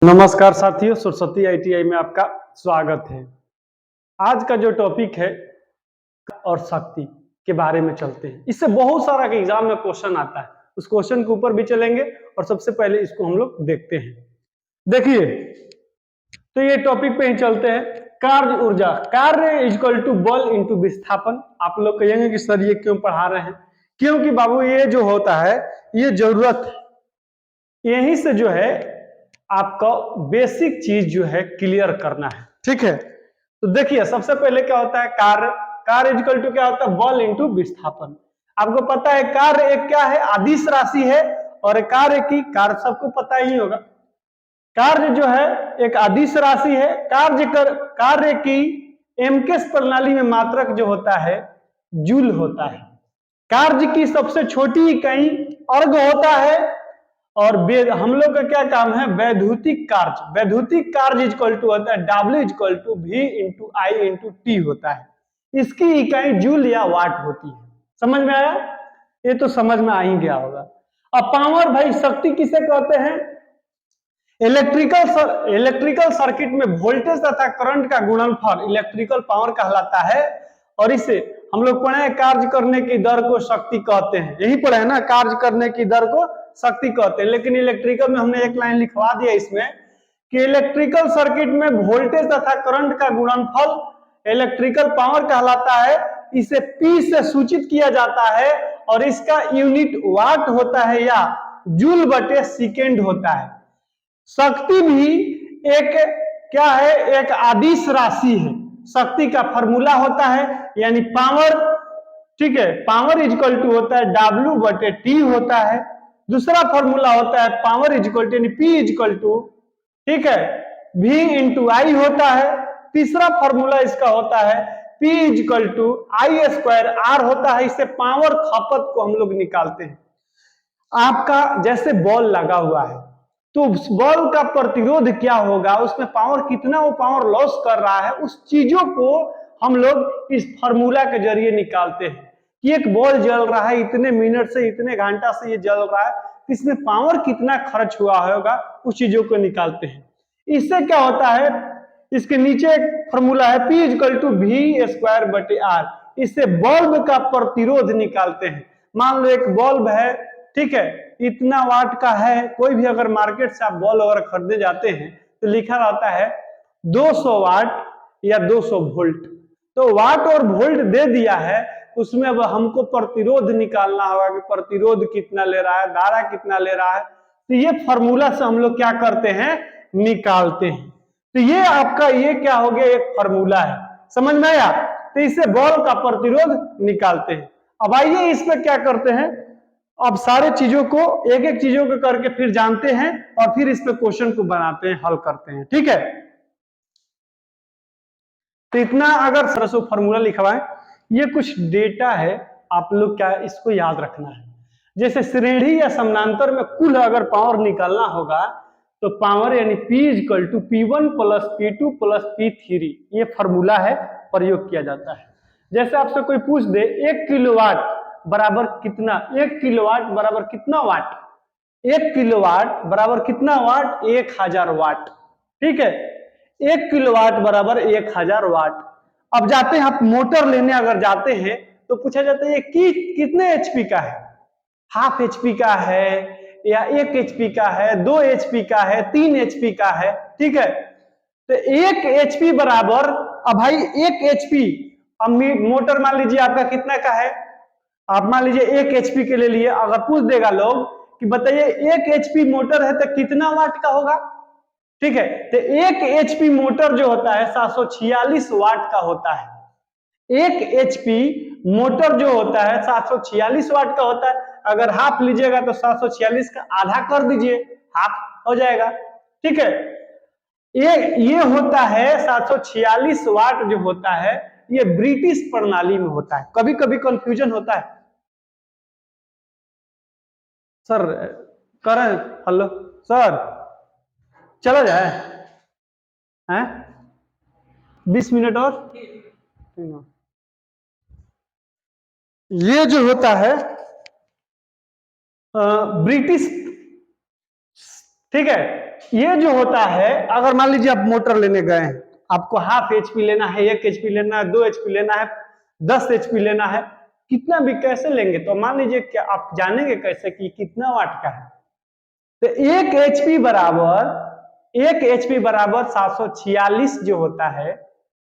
नमस्कार साथियों, सरस्वती आईटीआई में आपका स्वागत है। आज का जो टॉपिक है और शक्ति के बारे में चलते हैं। इससे बहुत सारा के एग्जाम में क्वेश्चन आता है, उस क्वेश्चन के ऊपर भी चलेंगे और सबसे पहले इसको हम लोग देखते हैं। देखिए, तो ये टॉपिक पे ही चलते हैं। कार्य ऊर्जा, कार्य इक्वल टू बल इंटू विस्थापन। आप लोग कहेंगे कि सर ये क्यों पढ़ा रहे हैं? क्योंकि बाबू ये जो होता है ये जरूरत है, यहीं से जो है आपका बेसिक चीज जो है क्लियर करना है। ठीक है, तो देखिए सबसे पहले क्या होता है कार्य। कार्य इक्वल टू क्या होता है? बल इंटू विस्थापन। आपको पता है कार्य एक क्या है? अदिश राशि है। और कार्य की, कार्य सबको पता ही होगा, कार्य जो है एक अदिश राशि है। कार्य की एमकेस प्रणाली में मात्रक जो होता है जूल होता है। कार्य की सबसे छोटी इकाई अर्ग होता है। और हम लोग का क्या काम है? वैद्युतिक कार्य। वैद्युतिक कार्य इक्वल टू होता है W equal to V into I into T होता है। इसकी इकाई जूल या वाट होती है। समझ में आया? ये तो समझ में आ ही गया होगा। अब पावर, भाई शक्ति किसे कहते हैं? इलेक्ट्रिकल सर्किट में वोल्टेज तथा करंट का गुणनफल इलेक्ट्रिकल पावर कहलाता है। और इसे हम लोग पढ़े हैं, कार्य करने की दर को शक्ति कहते हैं। यही पढ़े हैं ना, कार्य करने की दर को शक्ति कहते हैं। लेकिन इलेक्ट्रिकल में हमने एक लाइन लिखवा दिया इसमें कि इलेक्ट्रिकल सर्किट में वोल्टेज तथा करंट का गुणनफल इलेक्ट्रिकल पावर कहलाता है। इसे P से सूचित किया जाता है और इसका यूनिट वाट होता है या जूल बटे सेकेंड होता है। शक्ति भी एक क्या है? एक अदिश राशि है। शक्ति का फॉर्मूला होता है यानी पावर। ठीक है, पावर इक्वल टू होता है W बटे T होता है। दूसरा फॉर्मूला होता है पावर इक्वल टू यानी P इक्वल टू, ठीक है, V इंटू I होता है। तीसरा फॉर्मूला इसका होता है P equal to I square R होता है। इससे पावर खपत को हम लोग निकालते हैं। आपका जैसे बॉल लगा हुआ है तो उस बॉल का प्रतिरोध क्या होगा, उसमें पावर कितना वो पावर लॉस कर रहा है, उस चीजों को हम लोग इस फॉर्मूला के जरिए निकालते हैं कि एक बॉल जल रहा है इतने मिनट से इतने घंटा से ये जल रहा है, इसमें पावर कितना खर्च हुआ होगा, उस चीजों को निकालते हैं। इससे क्या होता है? इसके नीचे एक फॉर्मूला है P equal to V square बटे R। इससे बल्ब का प्रतिरोध निकालते हैं। मान लो एक बल्ब है, ठीक है, इतना वाट का है। कोई भी अगर मार्केट से आप बल्ब वगैरह खरीदने जाते हैं तो लिखा रहता है 200 वाट या 200 वोल्ट। तो वाट और वोल्ट दे दिया है, उसमें अब हमको प्रतिरोध निकालना होगा कि प्रतिरोध कितना ले रहा है, धारा कितना ले रहा है। तो ये फॉर्मूला से हम लोग क्या करते हैं? निकालते हैं। तो ये आपका ये क्या हो गया? एक फॉर्मूला है। समझ में आया? तो इससे बॉल का प्रतिरोध निकालते हैं। अब आइए इस पर क्या करते हैं, अब सारे चीजों को एक एक चीजों को करके फिर जानते हैं और फिर इस पे क्वेश्चन को बनाते हैं, हल करते हैं। ठीक है, तो इतना अगर सरसो फॉर्मूला लिखवाएं, ये कुछ डेटा है, आप लोग क्या इसको याद रखना है। जैसे श्रेणी या समानांतर में कुल अगर पावर निकालना होगा तो पावर यानी P equal to P1 plus P2 plus P3, ये फॉर्मूला है, प्रयोग किया जाता है। जैसे आपसे कोई पूछ दे 1 किलोवाट बराबर कितना, 1 किलोवाट बराबर कितना वाट, 1 किलोवाट बराबर कितना वाट? 1000 वाट। ठीक है, 1 किलोवाट बराबर 1000 वाट। अब जाते हैं आप मोटर लेने, अगर जाते हैं तो पूछा जाता है कि कितने एचपी का है? हाफ एचपी का है या 1 एचपी का है, 2 एचपी का है, 3 एचपी का है। ठीक है, तो 1 एचपी बराबर, अब भाई 1 एचपी, अब मोटर मान लीजिए आपका कितना का है, आप मान लीजिए 1 एचपी के ले लिए। अगर पूछ देगा लोग कि बताइए 1 एचपी मोटर है तो कितना वाट का होगा? ठीक है, तो 1 एचपी मोटर जो होता है 746 वाट का होता है। 1 एचपी मोटर जो होता है 746 वाट का होता है। अगर हाफ लीजिएगा तो 746 का आधा कर दीजिए, हाफ हो जाएगा। ठीक है, ये होता है 746 वाट जो होता है, ये ब्रिटिश प्रणाली में होता है। कभी कभी कंफ्यूजन होता है सर, करें हेलो सर, चला जाए हैं 20 मिनट और। ये जो होता है ब्रिटिश, ठीक है, ये जो होता है, अगर मान लीजिए आप मोटर लेने गए हैं, आपको हाफ एचपी लेना है, 1 एचपी लेना है, 2 एचपी लेना है, 10 एचपी लेना है, कितना भी कैसे लेंगे, तो मान लीजिए क्या आप जानेंगे कैसे कि कितना वाट का है। तो 1 एचपी बराबर 746 जो होता है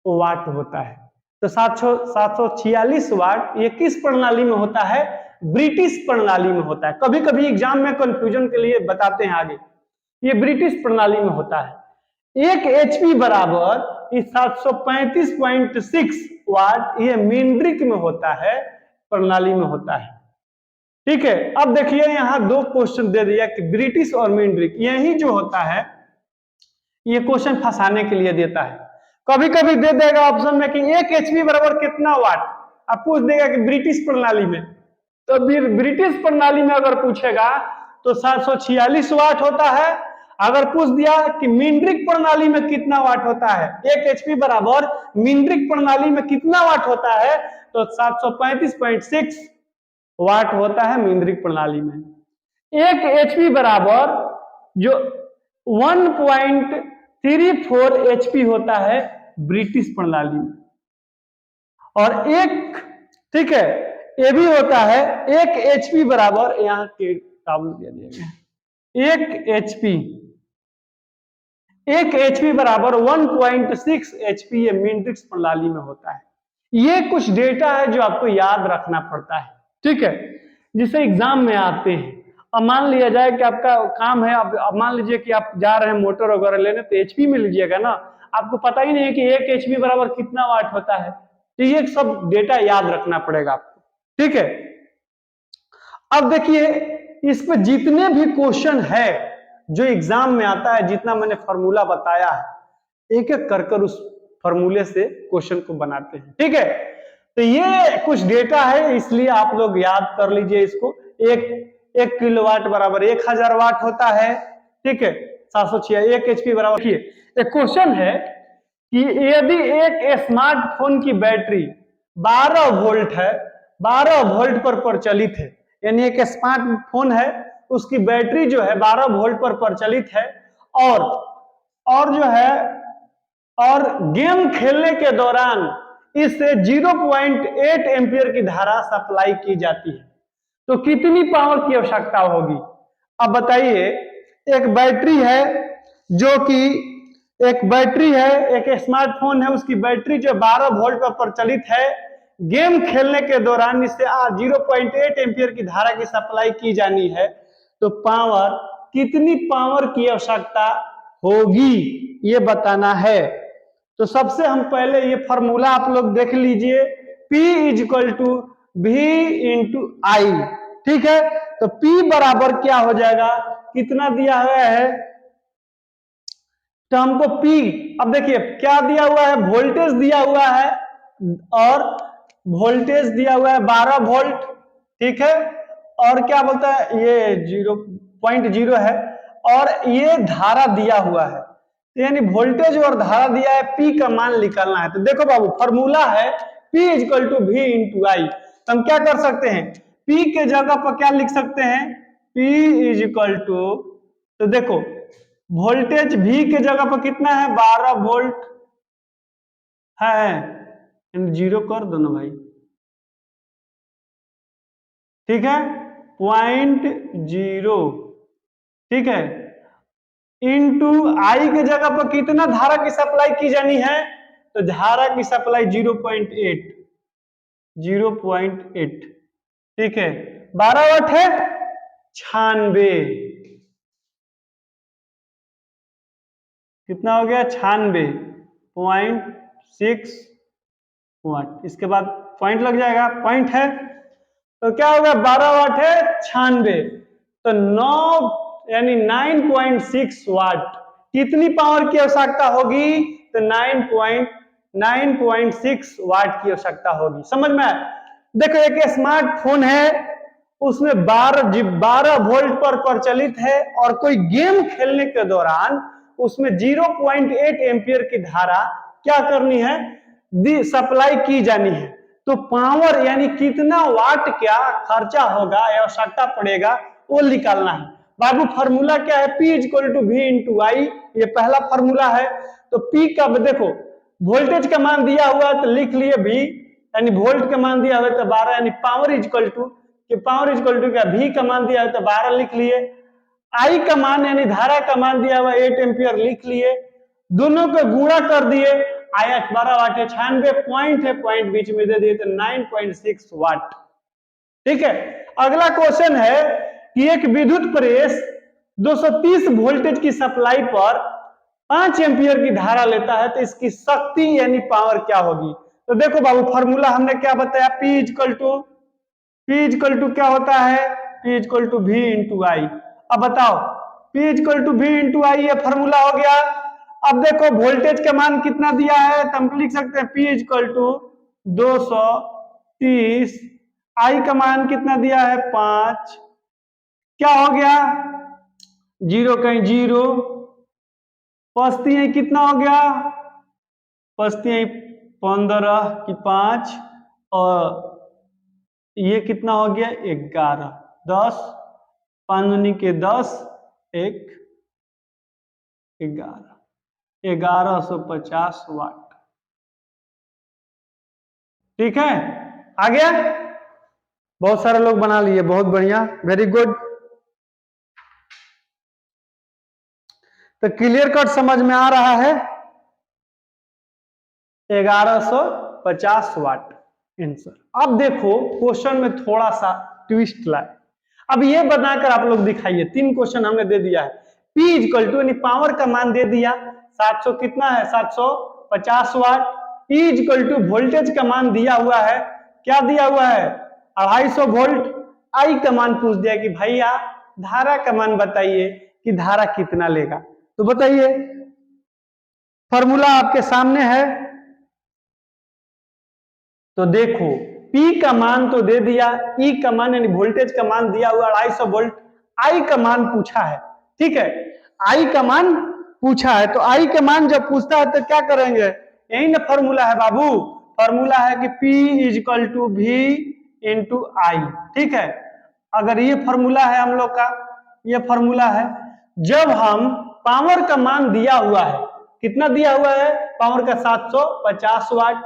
वो वाट होता है। तो 746 वाट ये किस प्रणाली में होता है? ब्रिटिश प्रणाली में होता है। कभी कभी एग्जाम में कंफ्यूजन के लिए बताते हैं आगे, ये ब्रिटिश प्रणाली में होता है। 1 एचपी बराबर 735.6 वाट ये मिनड्रिक में होता है, प्रणाली में होता है। ठीक है, अब देखिए यहां 2 क्वेश्चन दे दिया कि ब्रिटिश और मिनड्रिक, यही जो होता है ये क्वेश्चन फंसाने के लिए देता है। कभी कभी दे देगा ऑप्शन में कि 1 एचपी बराबर कितना वाट, अब पूछ देगा कि ब्रिटिश प्रणाली में, तो ब्रिटिश प्रणाली में अगर पूछेगा तो 746 वाट होता है। अगर पूछ दिया कि मिनड्रिक प्रणाली में कितना वाट होता है, 1 एचपी बराबर मिनड्रिक प्रणाली में कितना वाट होता है, तो 735.6 वाट होता है मिनड्रिक प्रणाली में। 1 एचपी बराबर जो 1.34 एचपी होता है ब्रिटिश प्रणाली में। और एक, ठीक है, ये भी होता है 1 एचपी बराबर, यहां के काबू दिया गया 1 एचपी बराबर 1.6 एचपी ये मिनड्रिक प्रणाली में होता है। ये कुछ डेटा है जो आपको याद रखना पड़ता है, ठीक है, जिसे एग्जाम में आते हैं। अब मान लिया जाए कि आपका काम है, अब मान लीजिए कि आप जा रहे हैं मोटर वगैरह लेने, तो एचपी में लीजिएगा ना, आपको पता ही नहीं है कि 1 एचपी बराबर कितना वाट होता है, तो ये सब डेटा याद रखना पड़ेगा आपको, ठीक है। अब देखिए इस पे जितने भी क्वेश्चन है जो एग्जाम में आता है, जितना मैंने फॉर्मूला बताया है, एक एक कर उस फॉर्मूले से क्वेश्चन को बनाते हैं, ठीक है। तो ये कुछ डेटा है, इसलिए आप लोग याद कर लीजिए इसको। एक किलोवाट बराबर 1000 वाट होता है, ठीक है। 706 1 एचपी बराबर, देखिए एक क्वेश्चन है कि यदि एक स्मार्टफोन की बैटरी 12 वोल्ट है, 12 वोल्ट पर प्रचलित है, यानी एक स्मार्टफोन है उसकी बैटरी जो है 12 वोल्ट पर प्रचलित है, और जो है और गेम खेलने के दौरान इससे 0.8 एम्पियर की धारा सप्लाई की जाती है, तो कितनी पावर की आवश्यकता होगी? अब बताइए, एक बैटरी है जो कि एक स्मार्टफोन है, उसकी बैटरी जो 12 वोल्ट पर प्रचलित है, गेम खेलने के दौरान इससे 0.8 एम्पियर की धारा की सप्लाई की जानी है, तो कितनी पावर की आवश्यकता होगी ये बताना है। तो सबसे हम पहले ये फॉर्मूला आप लोग देख लीजिए, P = V × I, ठीक है। तो P बराबर क्या हो जाएगा, कितना दिया हुआ है, तो हमको P, अब देखिए क्या दिया हुआ है, वोल्टेज दिया हुआ है, और वोल्टेज दिया हुआ है 12 वोल्ट, ठीक है, और क्या बोलता है ये 0.0 है, और ये धारा दिया हुआ है, तो यानी वोल्टेज और धारा दिया है, P का मान निकालना है। तो देखो बाबू फॉर्मूला है P = V × I, तो हम क्या कर सकते हैं, P के जगह पर क्या लिख सकते हैं, P तो देखो वोल्टेज V के जगह पर कितना है, 12 वोल्ट है, 0 कर दो ना भाई, ठीक है, 0.0, ठीक है, इनटू I के जगह पर कितना धारा की सप्लाई की जानी है, तो धारा की सप्लाई 0.8, ठीक है, 12 वाट है, 96, कितना हो गया, 96.6 वाट, इसके बाद पॉइंट लग जाएगा, पॉइंट है, तो क्या होगा, 12 वाट है, 96, तो 9 यानी 9.6 वाट, कितनी पावर की आवश्यकता होगी, तो 9.6 वाट की आवश्यकता होगी। समझ में आया? देखो एक स्मार्टफोन है, उसमें 12 वोल्ट पर प्रचलित है, और कोई गेम खेलने के दौरान उसमें 0.8 एम्पियर की धारा क्या करनी है, सप्लाई की जानी है, तो पावर यानी कितना वाट क्या खर्चा होगा, आवश्यकता पड़ेगा, वो निकालना है। बाबू फॉर्मूला क्या है, P equal to V into I, ये पहला फॉर्मूला है। तो P का देखो वोल्टेज का मान दिया हुआ है तो लिख लिए V, यानी वोल्ट का मान दिया हुआ है तो 12, यानी पावर इक्वल टू क्या, V का मान दिया है तो 12 लिख लिए। आई का मान यानी धारा का मान दिया हुआ 8 एम्पियर लिख लिए। दोनों को गुणा कर दिए, आया 12 वाट है, 96 पॉइंट है, पॉइंट बीच में दे दिए तो 9.6 वाट। ठीक है, अगला क्वेश्चन है कि एक विद्युत प्रेस 230 वोल्टेज की सप्लाई पर 5 एम्पियर की धारा लेता है तो इसकी शक्ति यानी पावर क्या होगी। तो देखो बाबू फॉर्मूला हमने क्या बताया, P इक्वल टू क्या होता है, P equal to V into I. अब बताओ P equal to V into I, ये फॉर्मूला हो गया। अब देखो वोल्टेज का मान कितना दिया है तो हम लिख सकते हैं P इक्वल टू 230, आई का मान कितना दिया है 5, क्या हो गया, जीरो कहीं जीरो, पस्ती कितना हो गया, पस्ती 15 की 5, और ये कितना हो गया 11, 10, 5 के 10, 1 11, 1150 वाट। ठीक है, आ गया, बहुत सारे लोग बना लिए, बहुत बढ़िया, वेरी गुड। तो क्लियर कट समझ में आ रहा है, 1150 वाट आंसर। अब देखो क्वेश्चन में थोड़ा सा ट्विस्ट लाए, अब ये बनाकर आप लोग दिखाइए। 3 क्वेश्चन हमने दे दिया है, P इक्वल टू यानी पावर का मान दे दिया 700 कितना है 750 वाट, E इक्वल टू वोल्टेज का मान दिया हुआ है, क्या दिया हुआ है 250 वोल्ट, I का मान पूछ दिया कि भैया धारा का मान बताइए कि धारा कितना लेगा। तो बताइए, फॉर्मूला आपके सामने है। तो देखो P का मान तो दे दिया, E का मान यानी वोल्टेज का मान दिया हुआ 250 वोल्ट, I का मान पूछा है। ठीक है, I का मान पूछा है, तो I का मान जब पूछता है तो क्या करेंगे, यही ना फॉर्मूला है बाबू, फॉर्मूला है कि P equal to V into I. ठीक है, अगर ये फॉर्मूला है हम लोग का, ये फॉर्मूला है, जब हम पावर का मान दिया हुआ है, कितना दिया हुआ है पावर का 750 वाट,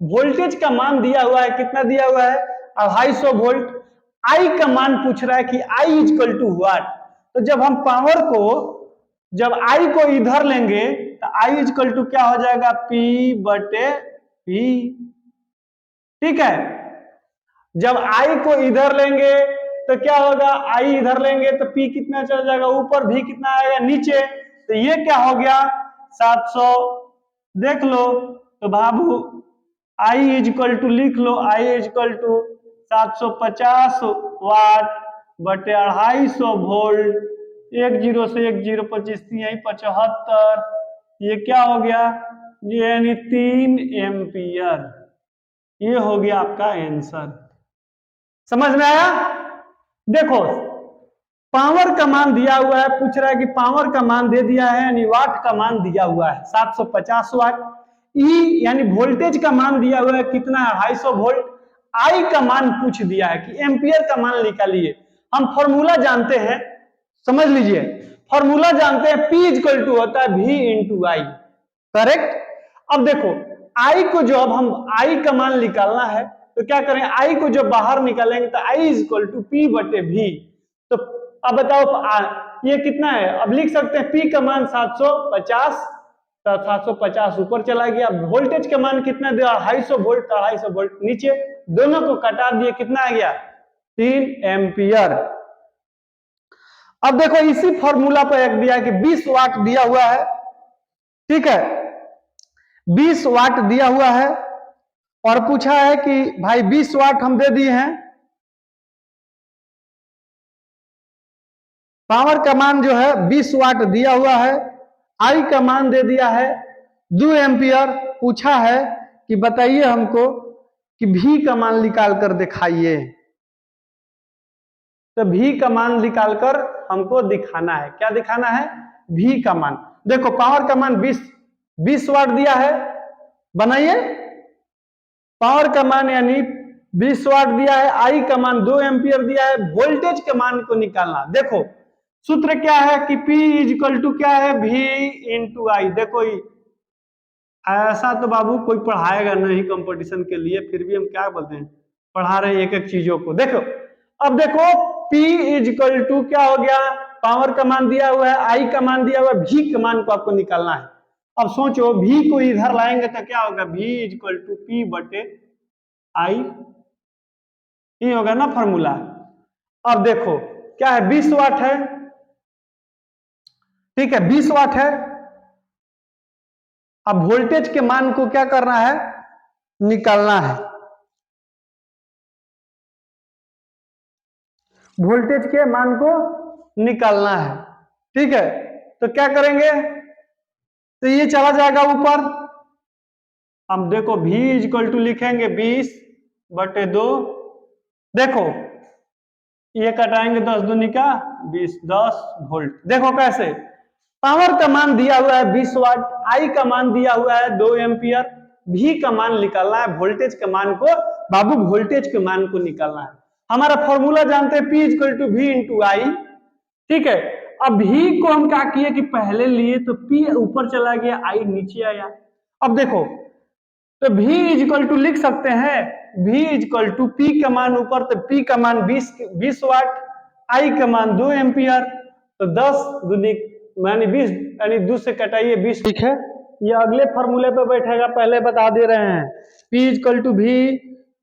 वोल्टेज का मान दिया हुआ है, कितना दिया हुआ है 250 वोल्ट, आई का मान पूछ रहा है कि आई इक्वल टू व्हाट। तो जब हम पावर को, जब आई को इधर लेंगे तो आई इक्वल टू क्या हो जाएगा P बटे P। ठीक है, जब आई को इधर लेंगे तो क्या होगा, आई इधर लेंगे तो P कितना चल जाएगा ऊपर, भी कितना आएगा नीचे, तो ये क्या हो गया 700। देख लो तो बाबू आई इक्वल टू लिख लो, आई इक्वल टू 750 वाट बटे 250 वोल्ट, 10 से 10 25 75, ये क्या हो गया, ये यानी 3 एम्पियर। ये हो गया आपका आंसर, समझ में आया। देखो पावर का मान दिया हुआ है, पूछ रहा है कि पावर का मान दे दिया है यानी वाट का मान दिया हुआ है 750 वाट, ई यानी वोल्टेज का मान दिया हुआ है कितना है 250 वोल्ट, आई का मान पूछ दिया है कि एम्पियर का मान निकालिए। हम फॉर्मूला जानते हैं, समझ लीजिए फॉर्मूला जानते हैं, P इक्वल टू होता है V इंटू आई, करेक्ट। अब देखो आई को जो, अब हम आई का मान निकालना है तो क्या करें, आई को जब बाहर निकालेंगे तो आई इक्वल टू P बटे V। तो अब बताओ ये कितना है, अब लिख सकते हैं P का मान 750, 750 ऊपर चला गया, वोल्टेज का मान कितना दिया 250 वोल्ट, 250 वोल्ट नीचे, दोनों को कटा दिए, कितना आ गया 3 एम्पियर। अब देखो इसी फॉर्मूला पर एक दिया कि 20 वाट दिया हुआ है, ठीक है 20 वाट दिया हुआ है, और पूछा है कि भाई 20 वाट हम दे दिए हैं, पावर का मान जो है 20 वाट दिया हुआ है, आई का मान दे दिया है 2 एम्पियर, पूछा है कि बताइए हमको कि भी का मान निकाल कर दिखाइए। तो भी का मान निकाल कर हमको दिखाना है, क्या दिखाना है, भी का मान। देखो पावर का मान 20 वाट दिया है, बनाइए पावर का मान यानी 20 वाट दिया है, आई का मान 2 एम्पियर दिया है, वोल्टेज के मान को निकालना। देखो सूत्र क्या है कि P इज इक्वल टू क्या है, V इंटू आई। देखो ऐसा तो बाबू कोई पढ़ाएगा नहीं कंपटीशन के लिए, फिर भी हम क्या बोलते हैं, पढ़ा रहे हैं एक एक चीजों को। देखो अब देखो P इज इक्वल टू क्या हो गया, पावर का मान दिया हुआ है, I का मान दिया हुआ है, V का मान को आपको निकालना है। अब सोचो V को इधर लाएंगे तो क्या होगा, V is equal to P बटे I, ये होगा ना फॉर्मूला। अब देखो क्या है, 20 वाट है, ठीक है 20 वाट है। अब वोल्टेज के मान को क्या करना है, निकालना है। वोल्टेज के मान को निकालना है, ठीक है। तो क्या करेंगे, तो ये चला जाएगा ऊपर। अब देखो V इज इक्वल टू लिखेंगे 20 बटे 2। देखो ये कटाएंगे 10 दूनी का 20, 10 वोल्ट। देखो कैसे, पावर का मान दिया हुआ है 20 वाट, I का मान दिया हुआ है 2 एम्पियर, V का मान निकालना है, वोल्टेज के मान को बाबू, वोल्टेज के मान को निकालना है। हमारा फॉर्मूला जानते हैं P equal to V into I, ठीक है। अब V को हम क्या किए कि पहले लिए तो P ऊपर चला गया, I नीचे आया। अब देखो तो V इज इक्वल टू लिख सकते हैं, V is equal to P का मान ऊपर, तो P का मान 20 वाट, I का मान 2 एम्पियर, तो 10 दूनी यानी 20, यानी 2 से कटाइए 20, ठीक है। ये अगले फॉर्मूले पे बैठेगा, पहले बता दे रहे हैं। P is equal to V,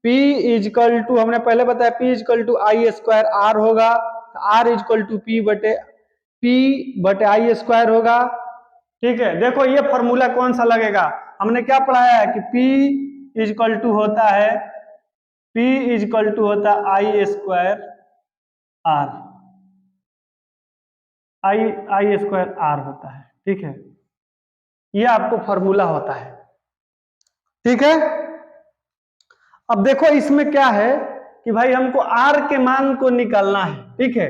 P is equal to हमने पहले बताया P is equal to I square R होगा, R is equal to P बटे आई स्क्वायर होगा, ठीक है। देखो ये फॉर्मूला कौन सा लगेगा, हमने क्या पढ़ाया है कि P इज इक्वल टू होता है, P इज इक्वल टू होता है आई स्क्वायर R, आई स्क्वायर R होता है, ठीक है। ये आपको फॉर्मूला होता है, ठीक है। अब देखो इसमें क्या है कि भाई हमको R के मान को निकालना है, ठीक है।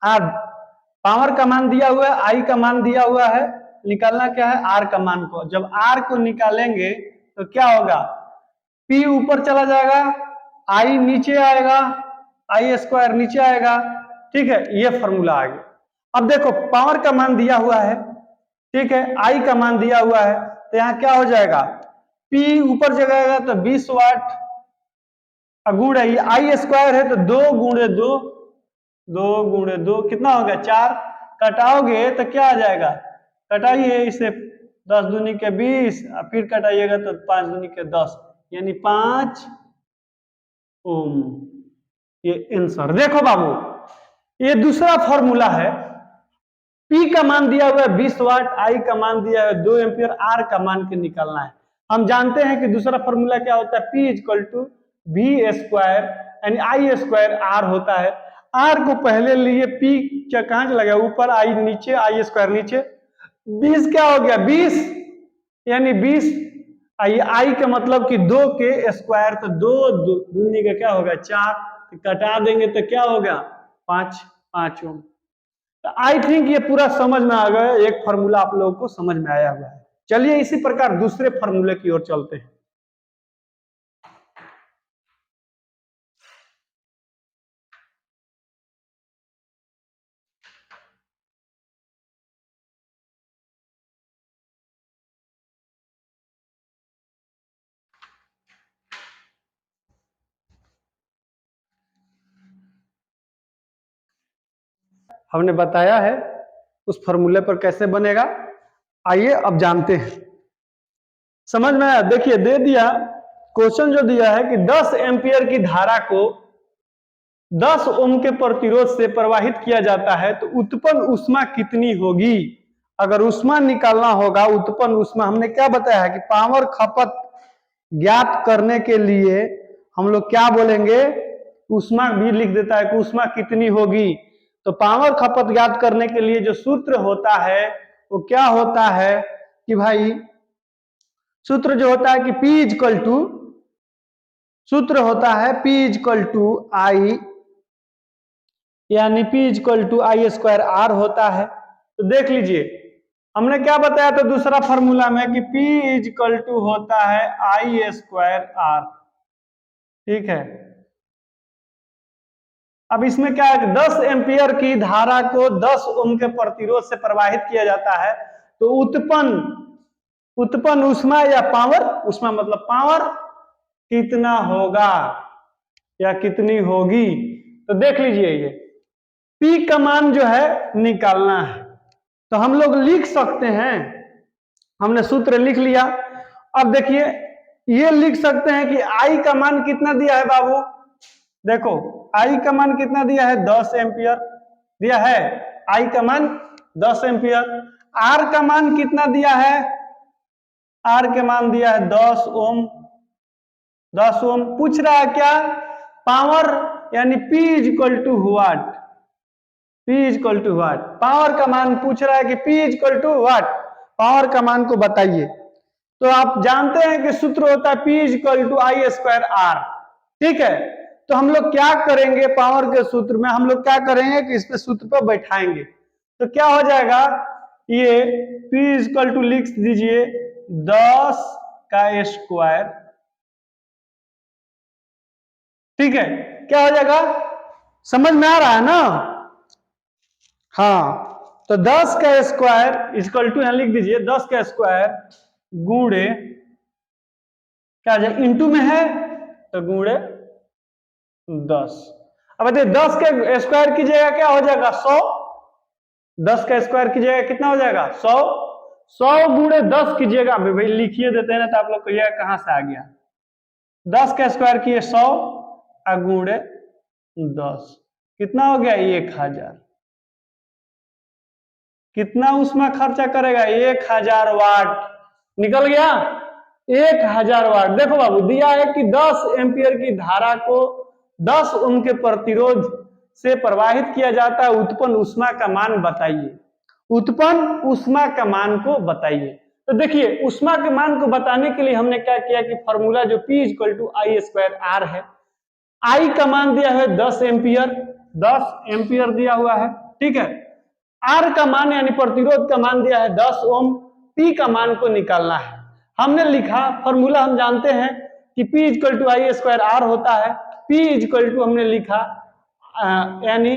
R पावर का मान दिया हुआ है, I का मान दिया हुआ है, निकालना क्या है, R का मान को। जब R को निकालेंगे तो क्या होगा, P ऊपर चला जाएगा, I नीचे आएगा, आई स्क्वायर नीचे आएगा, ठीक है। ये फॉर्मूला आ गया। अब देखो पावर का मान दिया हुआ है, ठीक है, I का मान दिया हुआ है, तो यहाँ क्या हो जाएगा, P ऊपर जगह तो 20 वाट, गुण है आई स्क्वायर है तो 2 गुणे 2, 2 गुणे 2 कितना हो गया 4, कटाओगे तो क्या आ जाएगा, कटाइए इसे 10 दूनी के 20, फिर कटाइएगा तो 5 दूनी के 10, यानी 5 ओम। ये आंसर देखो बाबू, ये दूसरा फॉर्मूला है। P का मान दिया हुआ है 20 वाट, I का मान दिया है 2 एम्पियर, R का मान के निकालना है। हम जानते हैं कि दूसरा फॉर्मूला क्या होता है, P equal to V square यानी I स्क्वायर R होता है। R को पहले लिए, P क्या कहां चला गया ऊपर, I नीचे, I स्क्वायर नीचे, 20 क्या हो गया 20, यानी 20 I का मतलब कि 2 के स्क्वायर, तो 2 दूनी का क्या होगा 4, कटा देंगे तो क्या होगा 5, 5 ओम। आई थिंक ये पूरा समझ में आ गया, एक फार्मूला आप लोगों को समझ में आया हुआ है। चलिए इसी प्रकार दूसरे फार्मूले की ओर चलते हैं। हमने बताया है उस फार्मूले पर कैसे बनेगा, आइए अब जानते हैं। समझ में आया, देखिए दे दिया क्वेश्चन जो दिया है कि 10 एम्पियर की धारा को 10 ओम के प्रतिरोध से प्रवाहित किया जाता है तो उत्पन्न ऊष्मा कितनी होगी। अगर ऊष्मा निकालना होगा, उत्पन्न ऊष्मा, हमने क्या बताया है कि पावर खपत ज्ञात करने के लिए हम लोग क्या बोलेंगे, ऊष्मा भी लिख देता है कि ऊष्मा कितनी होगी। तो पावर खपत ज्ञात करने के लिए जो सूत्र होता है वो क्या होता है कि भाई, सूत्र जो होता है कि P इक्वल टू, सूत्र होता है P इक्वल टू आई, यानी P equal to I square R होता है। तो देख लीजिए हमने क्या बताया तो दूसरा फॉर्मूला में कि P इक्वल टू होता है आई स्क्वायर R, ठीक है। अब इसमें क्या है, 10 एम्पियर की धारा को 10 ओम के प्रतिरोध से प्रवाहित किया जाता है, तो उत्पन्न ऊष्मा या पावर, ऊष्मा मतलब पावर कितना होगा या कितनी होगी। तो देख लीजिए, ये P का मान जो है निकालना है, तो हम लोग लिख सकते हैं, हमने सूत्र लिख लिया। अब देखिए ये लिख सकते हैं कि I का मान कितना दिया है बाबू, देखो I का मान कितना दिया है, 10 एम्पियर दिया है, I का मान 10 एम्पियर। R का मान कितना दिया है, R के मान दिया है 10 ओम। 10 ओम पूछ रहा है क्या, पावर यानी P is equal to what, P is equal to what, power का मान पूछ रहा है कि P is equal to what, power का मान को बताइए। तो आप जानते हैं कि सूत्र होता है P is equal to I square R, ठीक है। तो हम लोग क्या करेंगे, पावर के सूत्र में हम लोग क्या करेंगे कि इस पे सूत्र पर बैठाएंगे, तो क्या हो जाएगा, ये P इज इक्वल टू लिख दीजिए 10 का स्क्वायर, ठीक है। क्या हो जाएगा, समझ में आ रहा है ना, हाँ। तो 10 का स्क्वायर इक्वल टू, यहां लिख दीजिए 10 का स्क्वायर गुणे, क्या जाए इंटू में है तो गुणे 10। अब देखिए 10 के स्क्वायर की जगह क्या हो जाएगा 100, 10 का स्क्वायर की जगह कितना हो जाएगा 100, 100 गुणे 10 कीजिएगा, भाई लिखिए देते हैं ना, तो आप लोग कहिएगा कहां से आ गया। 10 का स्क्वायर किए 100 गुणे 10 कितना हो गया 1000। कितना उसमें खर्चा करेगा 1000 वाट, निकल गया 1000 वाट। देखो बाबू दिया है कि 10 एम्पियर की धारा को 10 ओम के प्रतिरोध से प्रवाहित किया जाता है, उत्पन्न ऊष्मा का मान बताइए, उत्पन्न ऊष्मा का मान को बताइए। तो देखिए ऊष्मा के मान को बताने के लिए हमने क्या किया कि फॉर्मूला जो P equal to I square R है, I का मान दिया है 10 एम्पियर, 10 एम्पियर दिया हुआ है, ठीक है। R का मान यानी प्रतिरोध का मान दिया है 10 ओम, P का मान को निकालना है। हमने लिखा फॉर्मूला, हम जानते हैं कि P equal to I square R होता है, P इक्वल टू हमने लिखा यानी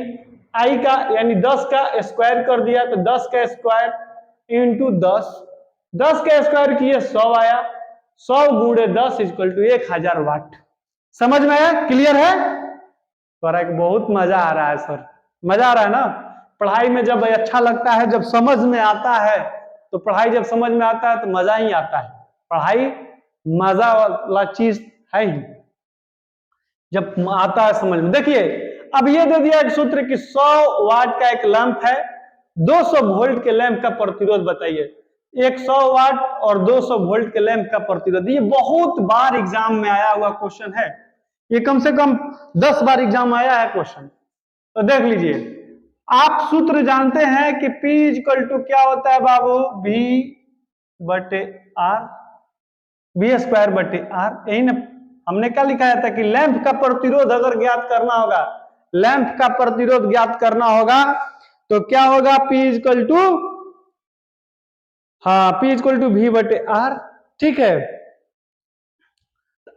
I का यानी 10 का स्क्वायर कर दिया, तो 10 का स्क्वायर इंटू 10, 10 का स्क्वायर किए 100 आया, 100 गुणे 10 इक्वल टू 1000 वाट। समझ में आया, क्लियर है, पर एक बहुत मजा आ रहा है सर, मजा आ रहा है ना पढ़ाई में, जब अच्छा लगता है, जब समझ में आता है, तो पढ़ाई जब समझ में आता है तो मजा ही आता है, पढ़ाई मजा वाला चीज है ही जब आता है समझ में। देखिए अब ये दे दिया एक सूत्र कि 100 वाट का एक लैंप है, 200 वोल्ट के लैंप का प्रतिरोध बताइए। 100 वाट और 200 वोल्ट के लैंप का प्रतिरोध, ये बहुत बार एग्जाम में आया हुआ क्वेश्चन है, ये कम से कम 10 बार एग्जाम में आया है क्वेश्चन। तो देख लीजिए, आप सूत्र जानते हैं कि P इक्वल टू क्या होता है बाबू, V बटे R, V स्क्वायर बटे R, यही ना हमने क्या लिखा था कि लैंप का प्रतिरोध अगर ज्ञात करना होगा, लैंप का प्रतिरोध ज्ञात करना होगा तो क्या होगा, P इक्वल टू, हाँ P इक्वल टू V बटे R, ठीक है।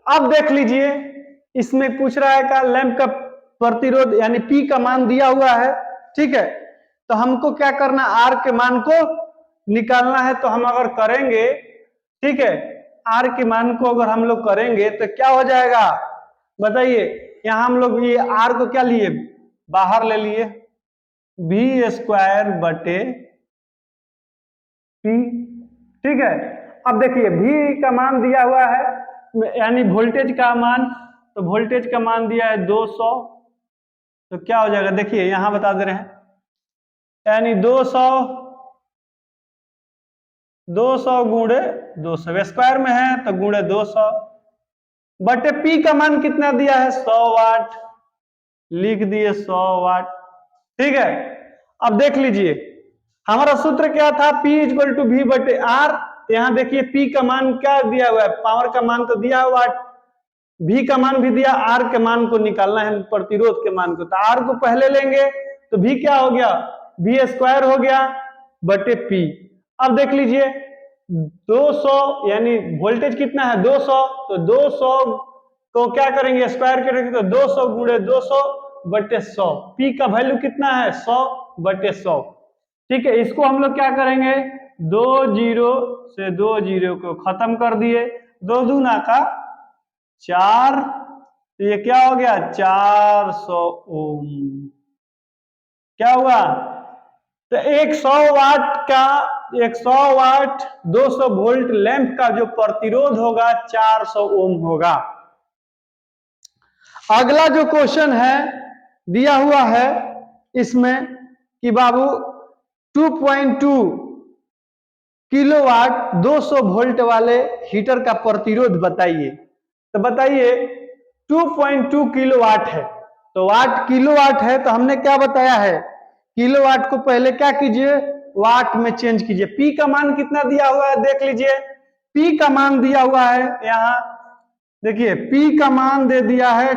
अब देख लीजिए इसमें पूछ रहा है का लैंप का प्रतिरोध यानी P का मान दिया हुआ है, ठीक है। तो हमको क्या करना, R के मान को निकालना है, तो हम अगर करेंगे, ठीक है, R के मान को अगर हम लोग करेंगे तो क्या हो जाएगा बताइए। यहां हम लोग ये R को क्या लिए, बाहर ले लिए, V स्क्वायर बटे P, ठीक है। अब देखिए V का मान दिया हुआ है यानी वोल्टेज का मान, तो वोल्टेज का मान दिया है 200, तो क्या हो जाएगा देखिए यहां बता दे रहे हैं, यानी 200 गुणे 200 स्क्वायर में है तो गुणे 200 बटे P का मान कितना दिया है 100 वाट, लिख दिए 100 वाट, ठीक है। अब देख लीजिए हमारा सूत्र क्या था, P इक्वल टू V बटे R, यहां देखिए P का मान क्या दिया हुआ है, पावर का मान तो दिया हुआ है, V का मान भी दिया, R के मान को निकालना है प्रतिरोध के मान को, तो R को पहले लेंगे तो V क्या हो गया, V स्क्वायर हो गया बटे P। अब देख लीजिए 200 यानी वोल्टेज कितना है 200, तो 200 को क्या करेंगे स्क्वायर करेंगे, तो 200 गुणे 200 बटे 100, P का वैल्यू कितना है 100 बटे 100। ठीक है, इसको हम लोग क्या करेंगे, 2 जीरो से 2 जीरो को खत्म कर दिए, 2 दूना का 4, तो ये क्या हो गया 400 ओम। क्या हुआ, तो 100 वाट का 100 वाट 200 वोल्ट लैंप का जो प्रतिरोध होगा 400 ओम होगा। अगला जो क्वेश्चन है दिया हुआ है इसमें कि बाबू 2.2 किलोवाट 200 वोल्ट वाले हीटर का प्रतिरोध बताइए। तो बताइए 2.2 किलोवाट है, तो वाट किलोवाट है, तो हमने क्या बताया है, किलोवाट को पहले क्या कीजिए वाट में चेंज कीजिए। पी का मान कितना दिया हुआ है देख लीजिए, पी का मान दिया हुआ है यहां देखिए, पी का मान दे दिया है,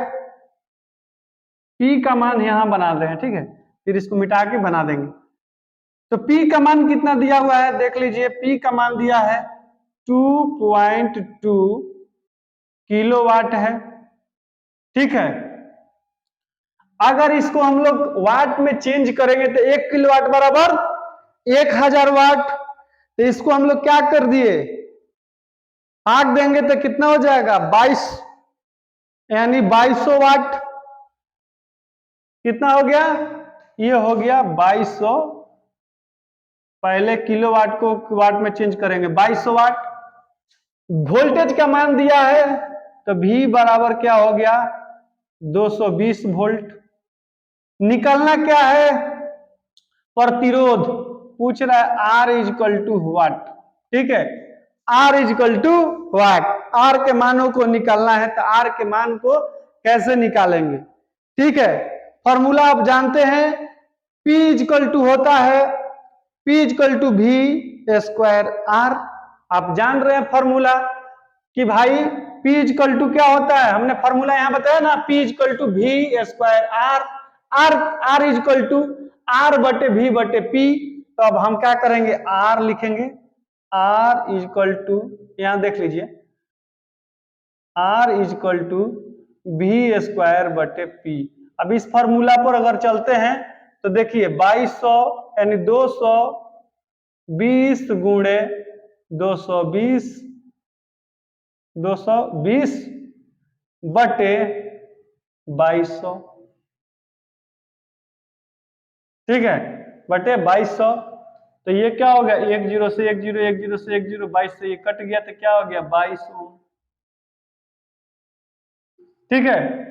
पी का मान यहां बना रहे हैं, ठीक है, फिर इसको मिटा के बना देंगे। तो P का मान कितना दिया हुआ है देख लीजिए, P का मान दिया है 2.2 किलोवाट है। ठीक है, अगर इसको हम लोग वाट में चेंज करेंगे तो 1 किलोवाट बराबर 1000 वाट, तो इसको हम लोग क्या कर दिए भाग देंगे तो कितना हो जाएगा 22, यानी 2200 वाट। कितना हो गया, ये हो गया 2200, पहले किलोवाट को वाट में चेंज करेंगे 2200 वाट। वोल्टेज का मान दिया है तो V बराबर क्या हो गया 220 वोल्ट। निकलना क्या है प्रतिरोध, पूछ रहा है R इजकल टू वाट। ठीक है, R is equal to watt, R के मानों को निकालना है, तो R के मान को कैसे निकालेंगे। ठीक है, फॉर्मूला आप जानते हैं, P इजकल टू होता है P is equal to V square R। आप जान रहे हैं फॉर्मूला कि भाई P इजकल टू क्या होता है, हमने फॉर्मूला यहां बताया ना, P is equal to V square R, R is equal to R बटे V बटे P। तो अब हम क्या करेंगे R लिखेंगे, R इजकल टू, यहां देख लीजिए R is equal to V square बटे P। अब इस फॉर्मूला पर अगर चलते हैं तो देखिए 2200 यानी 220 गुणे 220 बटे 2200, ठीक है, बटे 2200। तो ये क्या हो गया 1 0 से 1 0, 1 0 से 1 0, 22 से ये कट गया, तो क्या हो गया 22 ओम। ठीक है,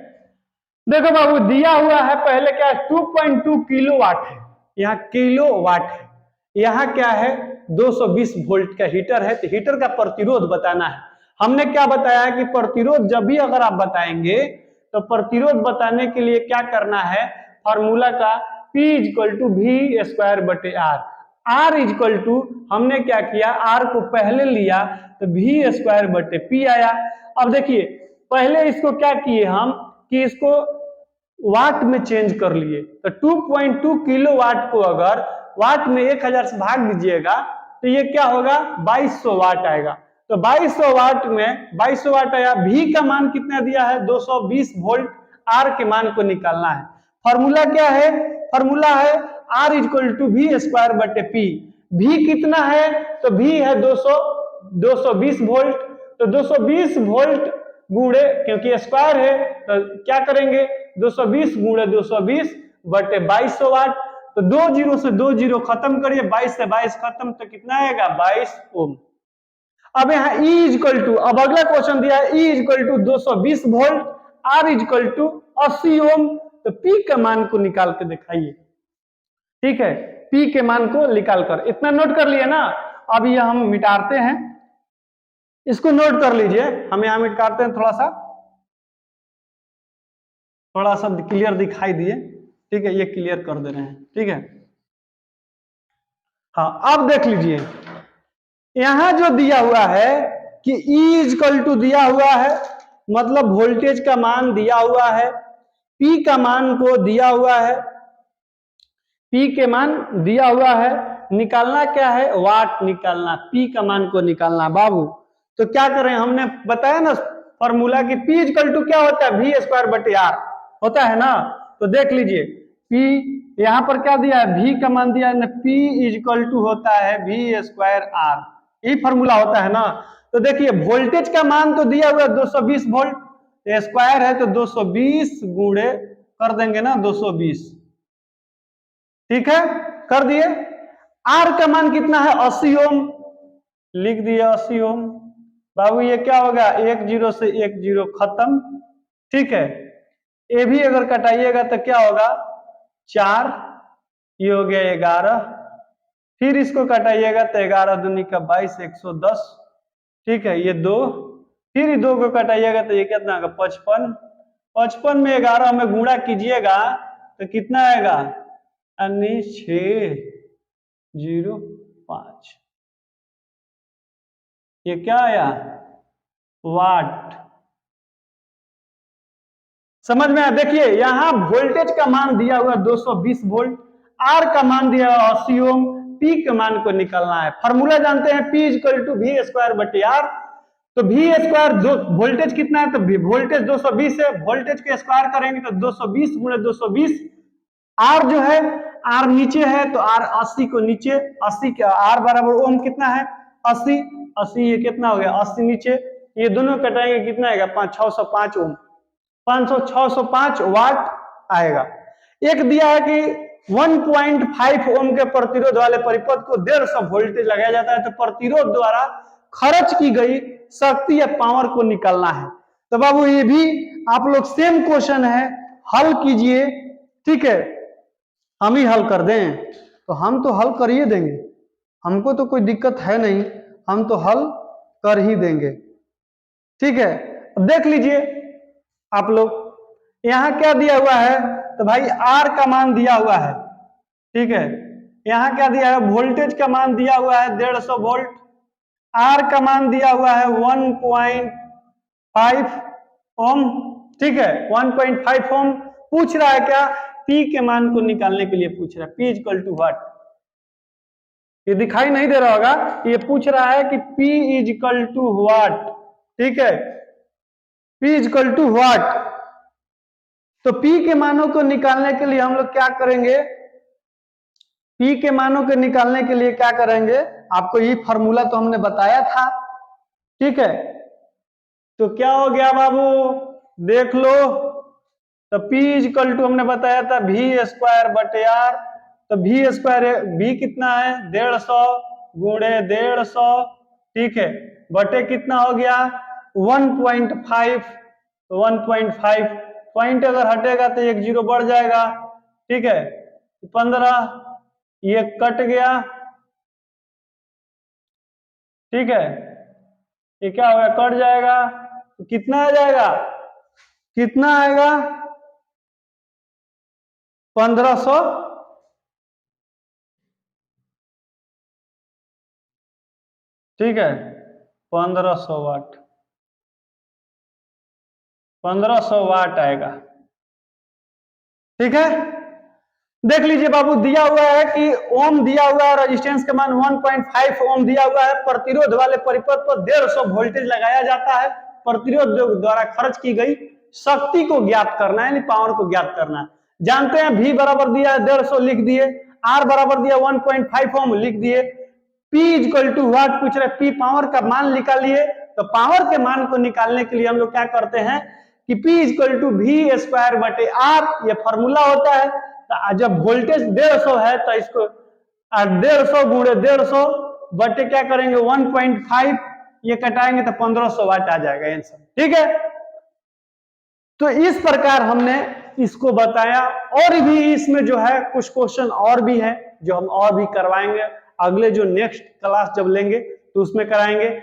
देखो बाबू दिया हुआ है पहले क्या है 2.2 किलोवाट है, यहाँ किलोवाट है, यहाँ क्या है 220 वोल्ट का हीटर है, तो हीटर का प्रतिरोध बताना है। हमने क्या बताया कि प्रतिरोध जब भी अगर आप बताएंगे तो प्रतिरोध बताने के लिए क्या करना है, फॉर्मूला का P is equal to V square बटे R। R इजकल टू हमने क्या किया, R को पहले लिया तो V स्क्वायर बटे P आया। अब देखिए पहले इसको क्या किए हम कि इसको वाट में चेंज कर लिए, तो 2.2 किलो वाट को अगर वाट में 1000 से भाग दीजिएगा तो ये क्या होगा 2200 वाट आएगा। तो 2200 वाट में 2200 वाट आया, V का मान कितना दिया है 220 वोल्ट, R के मान को निकालना है। फॉर्मूला क्या है, फॉर्मूला है R is equal to V square बटे P। V कितना है तो V है 220 वोल्ट, तो 220 वोल्ट गुणे, क्योंकि स्क्वायर है तो क्या करेंगे 220 गुणे 220 बटे 2200 वाट। तो 2 जीरो से 2 जीरो खत्म करिए, 22 से 22 खत्म, तो कितना आएगा 22 ओम। अब यहाँ E इजक्वल टू, अब अगला क्वेश्चन दिया है E is equal to 220 volt, R is equal to 80 ohm, तो P के मान को निकाल के दिखाइए। ठीक है, P के मान को निकाल कर, इतना नोट कर लिए ना। अब ये हम मिटाते हैं, इसको नोट कर लीजिए, हम यहां मिटाते हैं, थोड़ा सा क्लियर दिखाई दिए। ठीक है, ये क्लियर कर दे रहे हैं। ठीक है, हाँ अब देख लीजिए यहां जो दिया हुआ है कि E इजकल टू दिया हुआ है, मतलब वोल्टेज का मान दिया हुआ है, P का मान को दिया हुआ है, P के मान दिया हुआ है, निकालना क्या है वाट निकालना, P का मान को निकालना बाबू। तो क्या करें, हमने बताया ना फॉर्मूला कि P इजकल टू क्या होता है V स्क्वायर बटे R होता है ना। तो देख लीजिए P यहाँ पर क्या दिया है, V का मान दिया है ना, P इक्वल टू होता है V स्क्वायर R, यही फॉर्मूला होता है ना। तो देखिए वोल्टेज का मान तो दिया हुआ है 220 वोल्ट, स्क्वायर है तो 220 गुणे कर देंगे ना 220, ठीक है कर दिए। R का मान कितना है 80 ओम, लिख दिया 80 ओम। बाबू ये क्या होगा, 1 0 से 1 0 खत्म, ठीक है। ये भी अगर कटाइएगा तो क्या होगा 4, ये हो गया 11, फिर इसको कटाइएगा तो 11 दूनी का 22 110, ठीक है ये 2, फिर 2 को कटाइएगा तो ये कितना होगा 55, 55 में 11 में गुणा कीजिएगा तो कितना आएगा 605, ये क्या आया वाट, समझ में आया। देखिए यहां वोल्टेज का मान दिया हुआ 220 वोल्ट, आर का मान दिया हुआ 80 ओम, पी के मान को निकालना है। फॉर्मूला जानते हैं P equal to V square बटे R, तो V स्क्वायर वोल्टेज कितना है, तो वोल्टेज 220 है, वोल्टेज के स्क्वायर करेंगे तो 220 गुणे 220, R जो है R नीचे है तो R 80 को नीचे, 80 का R बराबर ओम कितना है 80, 80 ये कितना हो गया 80 नीचे, ये दोनों कटाएंगे कितना आएगा 605 ओम, 605 वाट आएगा। एक दिया है कि 1.5 ओम के प्रतिरोध वाले परिपथ को 150 वोल्टेज लगाया जाता है, तो प्रतिरोध द्वारा खर्च की गई शक्ति या पावर को निकालना है। तो बाबू ये भी आप लोग सेम क्वेश्चन है, हल कीजिए, ठीक है हम ही हल कर दें, तो हम तो हल कर ही देंगे, हमको तो कोई दिक्कत है नहीं, हम तो हल कर ही देंगे, ठीक है। अब देख लीजिए आप लोग यहां क्या दिया हुआ है, तो भाई R का मान दिया हुआ है, ठीक है। यहां क्या दिया है, वोल्टेज का मान दिया हुआ है 150 वोल्ट, R का मान दिया हुआ है 1.5 ओम, ठीक है 1.5 ओम। पूछ रहा है क्या, P के मान को निकालने के लिए पूछ रहा है, P इक्वल टू व्हाट, ये दिखाई नहीं दे रहा होगा, ये पूछ रहा है कि P इक्वल टू व्हाट, ठीक है P इक्वल टू व्हाट। तो P के मानों को निकालने के लिए हम लोग क्या करेंगे, P के मानों को निकालने के लिए क्या करेंगे, आपको ये फॉर्मूला तो हमने बताया था, ठीक है। तो क्या हो गया बाबू देख लो, तो P इक्वल टू हमने बताया था V स्क्वायर बटे R, तो V स्क्वायर V कितना है 150 गुणे 150, ठीक है बटे कितना हो गया 1.5, 1.5 पॉइंट अगर हटेगा तो 1 0 बढ़ जाएगा, ठीक है 15, ये कट गया, ठीक है ये क्या होगा कट जाएगा, तो कितना आ जाएगा, कितना आएगा 1500, ठीक है 1500 वाट, 1500 वाट आएगा, ठीक है। देख लीजिए बाबू दिया हुआ है कि ओम दिया हुआ है, रेजिस्टेंस का मान 1.5 ओम दिया हुआ है, प्रतिरोध वाले परिपथ पर 150 वोल्टेज लगाया जाता है, प्रतिरोध द्वारा खर्च की गई शक्ति को ज्ञात करना है, यानी पावर को ज्ञात करना है। जानते हैं V बराबर दिया है 150 लिख दिए, R बराबर दिया 1.5 ओम लिख दिए, P इक्वल टू व्हाट पूछ रहे, P पावर का मान निकालिए। तो पावर के मान को निकालने के लिए हम लोग क्या करते हैं कि P equal to V square बटे R, ये फॉर्मूला होता है। तो जब वोल्टेज 150 है तो इसको 150 गुणे 150 बटे क्या करेंगे 1.5, ये कटाएंगे तो 1500 वाट आ जाएगा आंसर, ठीक है। तो इस प्रकार हमने इसको बताया, और भी इसमें जो है कुछ क्वेश्चन और भी है जो हम और भी करवाएंगे, अगले जो नेक्स्ट क्लास जब लेंगे तो उसमें कराएंगे।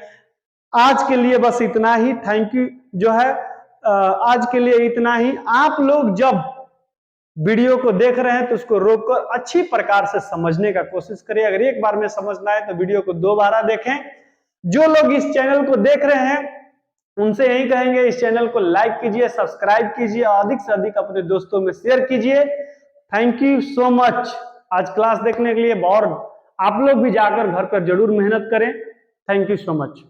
आज के लिए बस इतना ही, थैंक यू। जो है आज के लिए इतना ही। आप लोग जब वीडियो को देख रहे हैं तो उसको रोककर अच्छी प्रकार से समझने का कोशिश करिए। अगर एक बार में समझना है तो वीडियो को 2 बार देखें। जो लोग इस चैनल को देख रहे हैं उनसे यही कहेंगे, इस चैनल को लाइक कीजिए, सब्सक्राइब कीजिए और अधिक से अधिक अपने दोस्तों में शेयर कीजिए। थैंक यू सो मच आज क्लास देखने के लिए। और आप लोग भी जाकर घर पर जरूर मेहनत करें। Thank you so much.